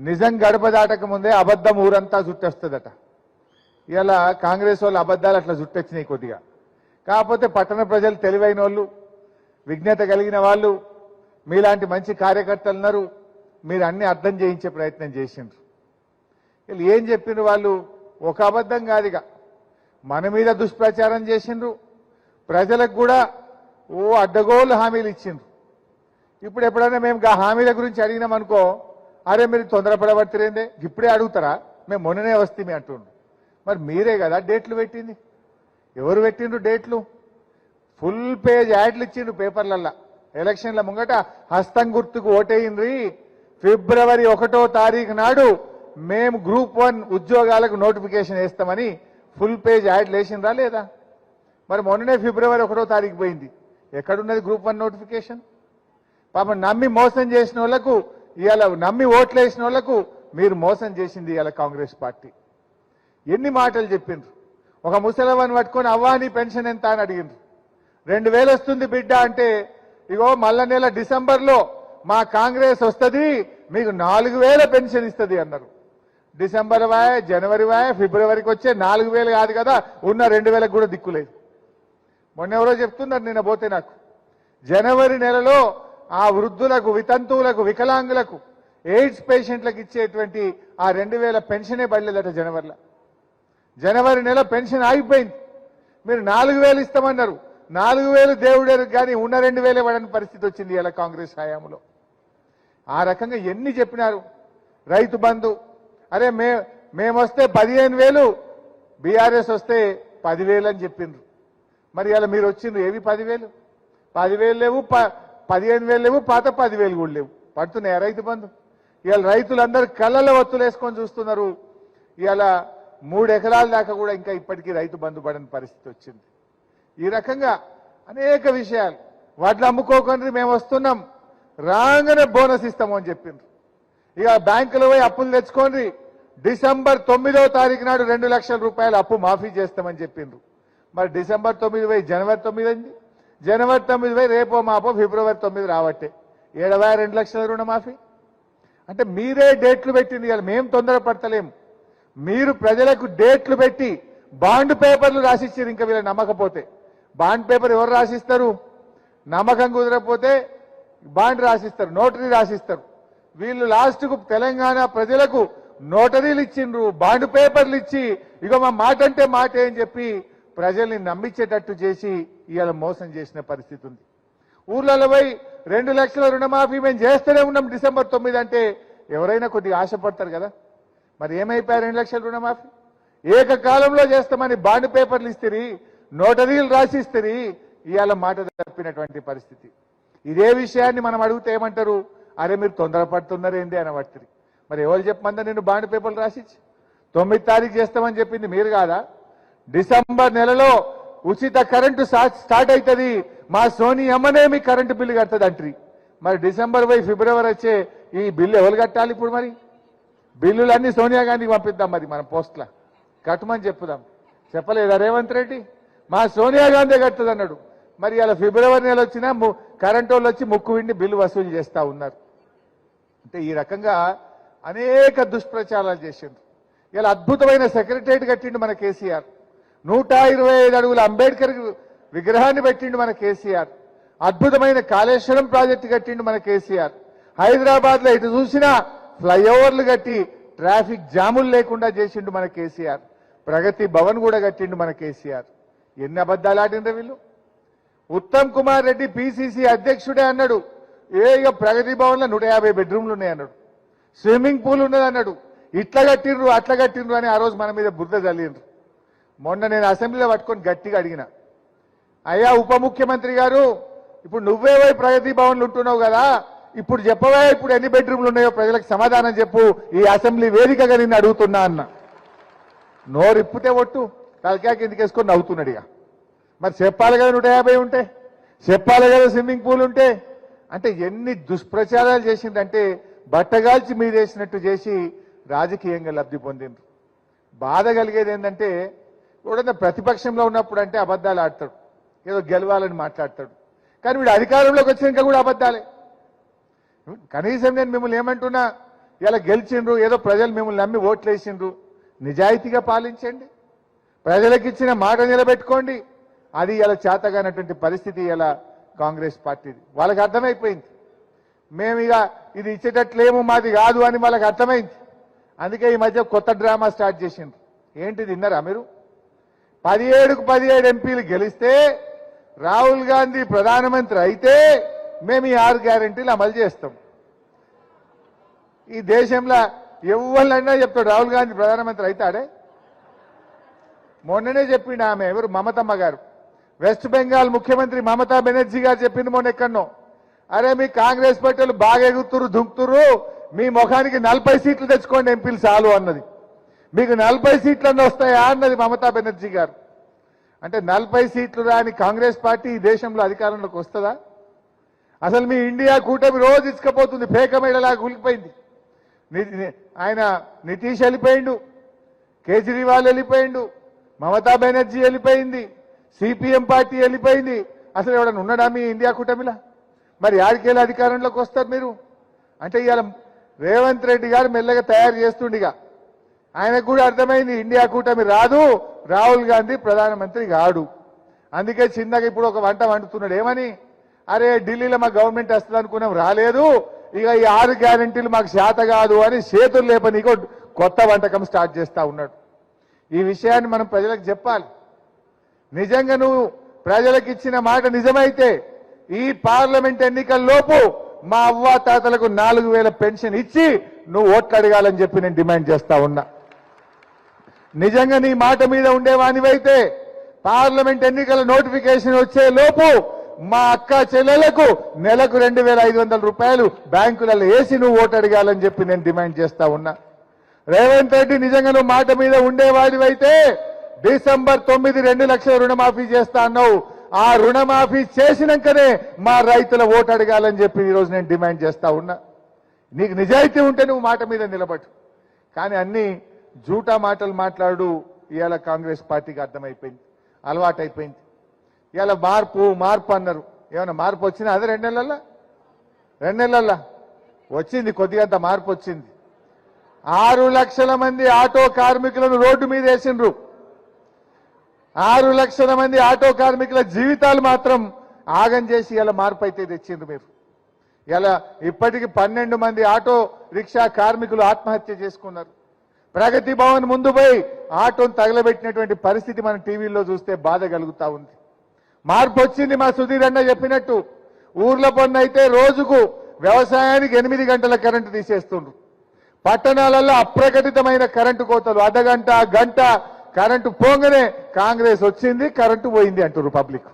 నిజం గడప దాటక ముందే అబద్ధం ఊరంతా చుట్టేస్తుందట. ఇలా కాంగ్రెస్ వాళ్ళు అబద్ధాలు అట్లా చుట్టొచ్చినాయి కొద్దిగా. కాకపోతే పట్టణ ప్రజలు తెలివైన వాళ్ళు, విజ్ఞత కలిగిన వాళ్ళు, మీలాంటి మంచి కార్యకర్తలు ఉన్నారు, మీరు అన్ని అర్థం చేయించే ప్రయత్నం చేసిండ్రు. వీళ్ళు ఏం చెప్పిండ్రు? వాళ్ళు ఒక అబద్ధం కాదుగా మన మీద దుష్ప్రచారం చేసిండ్రు, ప్రజలకు కూడా అడ్డగోలు హామీలు ఇచ్చిండ్రు. ఇప్పుడు ఎప్పుడైనా మేము ఆ హామీల గురించి అడిగినామనుకో, అరే మీరు తొందరపడబడుతురేందే, ఇప్పుడే అడుగుతారా, మేము మొన్ననే వస్తే అంటుండ్రు. మరి మీరే కదా డేట్లు పెట్టింది. ఎవరు పెట్టిండ్రు డేట్లు? ఫుల్ పేజ్ యాడ్లు ఇచ్చిండ్రు పేపర్లల్లా. ఎలక్షన్ల ముంగట హస్తం గుర్తుకు ఓటేయిండ్రి, ఫిబ్రవరి 1వ తారీఖు నాడు మేము గ్రూప్ 1 ఉద్యోగాలకు నోటిఫికేషన్ వేస్తామని ఫుల్ పేజ్ యాడ్లు వేసిండ్రా లేదా? మరి మొన్ననే ఫిబ్రవరి 1వ తారీఖు పోయింది. ఎక్కడున్నది గ్రూప్ 1 నోటిఫికేషన్? పాపం నమ్మి మోసం చేసిన వాళ్లకు, ఇవాళ నమ్మి ఓట్లు వేసిన వాళ్లకు మీరు మోసం చేసింది ఇవాళ కాంగ్రెస్ పార్టీ. ఎన్ని మాటలు చెప్పిండ్రు. ఒక ముసలవని పట్టుకొని అవ్వాని పెన్షన్ ఎంత అని అడిగిండ్రు. 2000 వస్తుంది బిడ్డ అంటే, ఇగో మళ్ళా నెల డిసెంబర్లో మా కాంగ్రెస్ వస్తుంది, మీకు 4000 పెన్షన్ ఇస్తుంది అన్నారు. డిసెంబర్ వాయ్, జనవరి వాయ్, ఫిబ్రవరికి వచ్చే 4000 కాదు కదా, ఉన్న 2000 కూడా దిక్కులేదు. మొన్న ఎవరో చెప్తున్నారు నిన్న పోతే నాకు, జనవరి నెలలో ఆ వృద్ధులకు, వితంతువులకు, వికలాంగులకు, ఎయిడ్స్ పేషెంట్లకు ఇచ్చేటువంటి ఆ 2000 పెన్షనే పడలేదట జనవరిలో. జనవరి నెల పెన్షన్ ఆగిపోయింది. మీరు 4000 ఇస్తామన్నారు. 4000 దేవుడేరు కానీ ఉన్న 2000 పడని పరిస్థితి వచ్చింది ఇలా కాంగ్రెస్ హయాంలో. ఆ రకంగా ఎన్ని చెప్పినారు. రైతు బంధు, అరే మేము వస్తే 15,000, బీఆర్ఎస్ వస్తే 10,000 అని చెప్పిండ్రు. మరి ఇలా మీరు వచ్చిండ్రు ఏవి 10,000? 10,000 లేవు, 15,000 లేవు, పాత 10,000 కూడా లేవు. పడుతున్నాయా రైతు బంధు? ఇవాళ రైతులందరూ కళ్ళలో ఒత్తులు వేసుకొని చూస్తున్నారు. ఇవాళ 3 ఎకరాల దాకా కూడా ఇంకా ఇప్పటికీ రైతు బంధు పడని పరిస్థితి వచ్చింది. ఈ రకంగా అనేక విషయాలు. వడ్లు అమ్ముకోకుండా మేము వస్తున్నాం, రాగానే బోనస్ ఇస్తాము అని చెప్పిండ్రు. ఇక బ్యాంకులో పోయి అప్పులు తెచ్చుకోండి, డిసెంబర్ 9వ తారీఖు నాడు 2 లక్షల రూపాయలు అప్పు మాఫీ చేస్తామని చెప్పిండ్రు. మరి డిసెంబర్ 9 పోయి జనవరి 9 అయింది. జనవరి 9 పోయి రేపో మాపో ఫిబ్రవరి 9 రావట్టే. 2 లక్షల రుణమాఫీ అంటే మీరే డేట్లు పెట్టింది. ఇవాళ మేము తొందరపడతలేము. మీరు ప్రజలకు డేట్లు పెట్టి బాండ్ పేపర్లు రాసిచ్చారు. ఇంకా వీళ్ళ నమ్మకపోతే బాండ్ పేపర్ ఎవరు రాసిస్తారు? నమ్మకం కుదరకపోతే బాండ్ రాసిస్తారు, నోటరీ రాసిస్తారు. వీళ్ళు లాస్ట్కు తెలంగాణ ప్రజలకు నోటరీలు ఇచ్చిండ్రు, బాండ్ పేపర్లు ఇచ్చి ఇక మా మాట అంటే మాటే అని చెప్పి ప్రజల్ని నమ్మించేటట్టు చేసి ఇవాళ మోసం చేసిన పరిస్థితి ఉంది. ఊర్లలో పోయి 2 లక్షల రుణమాఫీ మేము చేస్తూనే ఉన్నాం డిసెంబర్ 9 అంటే ఎవరైనా కొద్దిగా ఆశపడతారు కదా. మరి ఏమైపోయారు 2 లక్షల రుణమాఫీ? ఏకకాలంలో చేస్తామని బాండ్ పేపర్లు ఇస్తుంది, నోటరీలు రాసిస్తుంది. ఇవాళ మాట తప్పినటువంటి పరిస్థితి. ఇదే విషయాన్ని మనం అడిగితే ఏమంటారు? అరే మీరు తొందరపడుతున్నారేంది అని పడుతుంది. మరి ఎవరు చెప్పమందా నిన్ను బాండ్ పేపర్లు రాసిచ్చి 9 తారీఖు చేస్తామని చెప్పింది మీరు కాదా? డిసెంబర్ నెలలో ఉచిత కరెంటు స్టార్ట్ అవుతుంది, మా సోనీ అమ్మనే మీ కరెంటు బిల్లు కడుతుంది అంటారు. మరి డిసెంబర్ పోయి ఫిబ్రవరి వచ్చే ఈ బిల్లు ఎవరు కట్టాలి? ఇప్పుడు మరి బిల్లులన్నీ సోనియా గాంధీకి పంపిద్దాం, మరి మనం పోస్ట్లా కట్టమని చెప్పుదాం. చెప్పలేదా రేవంత్ రెడ్డి? మా సోనియా గాంధీ కడుతుంది అన్నాడు. మరి ఇలా ఫిబ్రవరి నెల వచ్చినా కరెంటు వాళ్ళు వచ్చి ముక్కు విండి బిల్లు వసూలు చేస్తూ ఉన్నారు. అంటే ఈ రకంగా అనేక దుష్ప్రచారాలు చేసిండ్రు. ఇలా అద్భుతమైన సెక్రటరియట్ కట్టిండు మన కేసీఆర్. 125 అడుగుల అంబేద్కర్ విగ్రహాన్ని పెట్టిండు మన కేసీఆర్. అద్భుతమైన కాళేశ్వరం ప్రాజెక్టు కట్టిండు మన కేసీఆర్. హైదరాబాద్ లో ఇటు చూసినా ఫ్లైఓవర్లు కట్టి ట్రాఫిక్ జాములు లేకుండా చేసిండు మన కేసీఆర్. ప్రగతి భవన్ కూడా కట్టిండు మన కేసీఆర్. ఎన్ని అబద్ధాలు ఆడిండ్రు వీళ్ళు. ఉత్తమ్ కుమార్ రెడ్డి పిసిసి అధ్యక్షుడే అన్నాడు, ఇక ప్రగతి భవన్ లో 150 బెడ్రూమ్లు ఉన్నాయన్నాడు, స్విమ్మింగ్ పూల్ ఉన్నదన్నాడు. ఇట్లా కట్టిండ్రు అట్లా కట్టిండ్రు అని ఆ రోజు మన మీద బురద చల్లిండ్రు. మొన్న నేను అసెంబ్లీలో పట్టుకొని గట్టిగా అడిగిన, అయ్యా ఉప ముఖ్యమంత్రి గారు, ఇప్పుడు నువ్వే పోయి ప్రగతి భవన్లు ఉంటున్నావు కదా, ఇప్పుడు చెప్పవా ఇప్పుడు ఎన్ని బెడ్రూమ్లు ఉన్నాయో ప్రజలకు సమాధానం చెప్పు, ఈ అసెంబ్లీ వేదికగా నిన్ను అడుగుతున్నా అన్న. నోరిప్పితే ఒట్టు తలకాయ కిందకేసుకొని నవ్వుతున్నాడు. ఇక మరి చెప్పాలి కదా 150 ఉంటే, చెప్పాలి కదా స్విమ్మింగ్ పూల్ ఉంటే. అంటే ఎన్ని దుష్ప్రచారాలు చేసిందంటే బట్టగాల్చి మీదేసినట్టు చేసి రాజకీయంగా లబ్ధి పొందిండ్రు. బాధ కలిగేది ఏంటంటే, ఎవడన్నా ప్రతిపక్షంలో ఉన్నప్పుడు అంటే అబద్ధాలు ఆడతాడు, ఏదో గెలవాలని మాట్లాడతాడు. కానీ వీడు అధికారంలోకి వచ్చినాక కూడా అబద్ధాలే. కనీసం నేను మిమ్మల్ని ఏమంటున్నా, ఇలా గెలిచిండ్రు, ఏదో ప్రజలు మిమ్మల్ని నమ్మి ఓట్లేసిండ్రు. నిజాయితీగా పాలించండి, ప్రజలకు ఇచ్చిన మాట నిలబెట్టుకోండి. అది ఇలా చేతగానటువంటి పరిస్థితి ఇలా కాంగ్రెస్ పార్టీది. వాళ్ళకి అర్థమైపోయింది, మేము ఇక ఇది ఇచ్చేటట్లేమో మాది కాదు అని వాళ్ళకి అర్థమైంది. అందుకే ఈ మధ్య కొత్త డ్రామా స్టార్ట్ చేసిండ్రు. ఏంటిది విన్నారా మీరు? 17కు 17 ఎంపీలు గెలిస్తే రాహుల్ గాంధీ ప్రధానమంత్రి అయితే మేము ఈ 6 గ్యారెంటీలు అమలు చేస్తాం. ఈ దేశంలో ఎవరినైనా చెప్తాడు రాహుల్ గాంధీ ప్రధానమంత్రి అవుతాడే. మొన్ననే చెప్పిండు ఆమె, ఎవరు, మమతమ్మ గారు, వెస్ట్ బెంగాల్ ముఖ్యమంత్రి మమతా బెనర్జీ గారు చెప్పింది మొన్న ఎక్కడో, అరే మీ కాంగ్రెస్ పార్టీలు బాగా ఎగుతురు దుంకుతురు, మీ ముఖానికి 40 సీట్లు తెచ్చుకోండి ఎంపీలు చాలు అన్నది. మీకు 40 సీట్లన్నీ వస్తాయా అన్నది మమతా బెనర్జీ గారు. అంటే 40 సీట్లు రాని కాంగ్రెస్ పార్టీ ఈ దేశంలో అధికారంలోకి వస్తుందా? అసలు మీ ఇండియా కూటమి రోజు ఇసుకపోతుంది, పేకమేడలాగా కూలిపోయింది. ఆయన నితీష్ వెళ్ళిపోయిండు, కేజ్రీవాల్ వెళ్ళిపోయిండు, మమతా బెనర్జీ వెళ్ళిపోయింది, సిపిఎం పార్టీ వెళ్ళిపోయింది. అసలు ఎవడన్నా ఉన్నాడా మీ ఇండియా కూటమిలా? మరి ఆడికెళ్ళి అధికారంలోకి వస్తారు మీరు? అంటే ఇవాళ రేవంత్ రెడ్డి గారు మెల్లగా తయారు చేస్తుండిగా ఆయనకు కూడా అర్థమైంది ఇండియా కూటమి రాదు, రాహుల్ గాంధీ ప్రధానమంత్రి కాడు. అందుకే చిన్నగా ఇప్పుడు ఒక వంట వండుతున్నాడు. ఏమని? అరే ఢిల్లీలో మా గవర్నమెంట్ వస్తుంది అనుకున్నాం, రాలేదు, ఇక ఈ 6 గ్యారెంటీలు మాకు శాత కాదు అని చేతులు లేపనీకో కొత్త వంటకం స్టార్ట్ చేస్తా ఉన్నాడు. ఈ విషయాన్ని మనం ప్రజలకు చెప్పాలి. నిజంగా నువ్వు ప్రజలకు ఇచ్చిన మాట నిజమైతే ఈ పార్లమెంట్ ఎన్నికల్లోపు మా అవ్వా తాతలకు 4000 పెన్షన్ ఇచ్చి నువ్వు ఓట్లు అడగాలని చెప్పి నేను డిమాండ్ చేస్తా ఉన్నా. నిజంగా నీ మాట మీద ఉండేవానివైతే పార్లమెంట్ ఎన్నికల నోటిఫికేషన్ వచ్చే లోపు మా అక్క చెల్లెలకు నెలకు 2500 రూపాయలు బ్యాంకులలో వేసి నువ్వు ఓటు అడగాలని చెప్పి నేను డిమాండ్ చేస్తా ఉన్నా. రేవంత్ రెడ్డి నిజంగా నువ్వు మాట మీద ఉండేవాడివైతే డిసెంబర్ 9 2 లక్షల రుణమాఫీ చేస్తా అన్నావు. ఆ రుణమాఫీ చేసినాకనే మా రైతుల ఓటు అడగాలని చెప్పి ఈరోజు నేను డిమాండ్ చేస్తా ఉన్నా. నీకు నిజాయితీ ఉంటే నువ్వు మాట మీద నిలబడు, కానీ అన్ని జూటా మాటలు మాట్లాడు. ఇవాళ కాంగ్రెస్ పార్టీకి అర్థమైపోయింది, అలవాటైపోయింది. ఇవాళ మార్పు మార్పు అన్నారు, ఏమైనా మార్పు వచ్చినా? అదే 2 నెలల్లో వచ్చింది, కొద్దిగంత మార్పు వచ్చింది. 6 లక్షల మంది ఆటో కార్మికులను రోడ్డు మీద వేసిండ్రు. 6 లక్షల మంది ఆటో కార్మికుల జీవితాలు మాత్రం ఆగం చేసి ఇలా మార్పు అయితే తెచ్చిండ్రు మీరు. ఇలా ఇప్పటికి 12 మంది ఆటో రిక్షా కార్మికులు ఆత్మహత్య చేసుకున్నారు. ప్రగతి భవన్ ముందు పోయి ఆటోను తగలబెట్టినటువంటి పరిస్థితి మనం టీవీలో చూస్తే బాధ కలుగుతా ఉంది. మార్పు వచ్చింది. మా సుధీర్ అన్న చెప్పినట్టు ఊర్ల పన్నైతే రోజుకు వ్యవసాయానికి 8 గంటల కరెంటు తీసేస్తుండ్రు. పట్టణాలలో అప్రకటితమైన కరెంటు కోతలు, అర్ధగంట గంట కరెంటు పోగానే కాంగ్రెస్ వచ్చింది, కరెంటు పోయింది అంటున్నారు పబ్లిక్.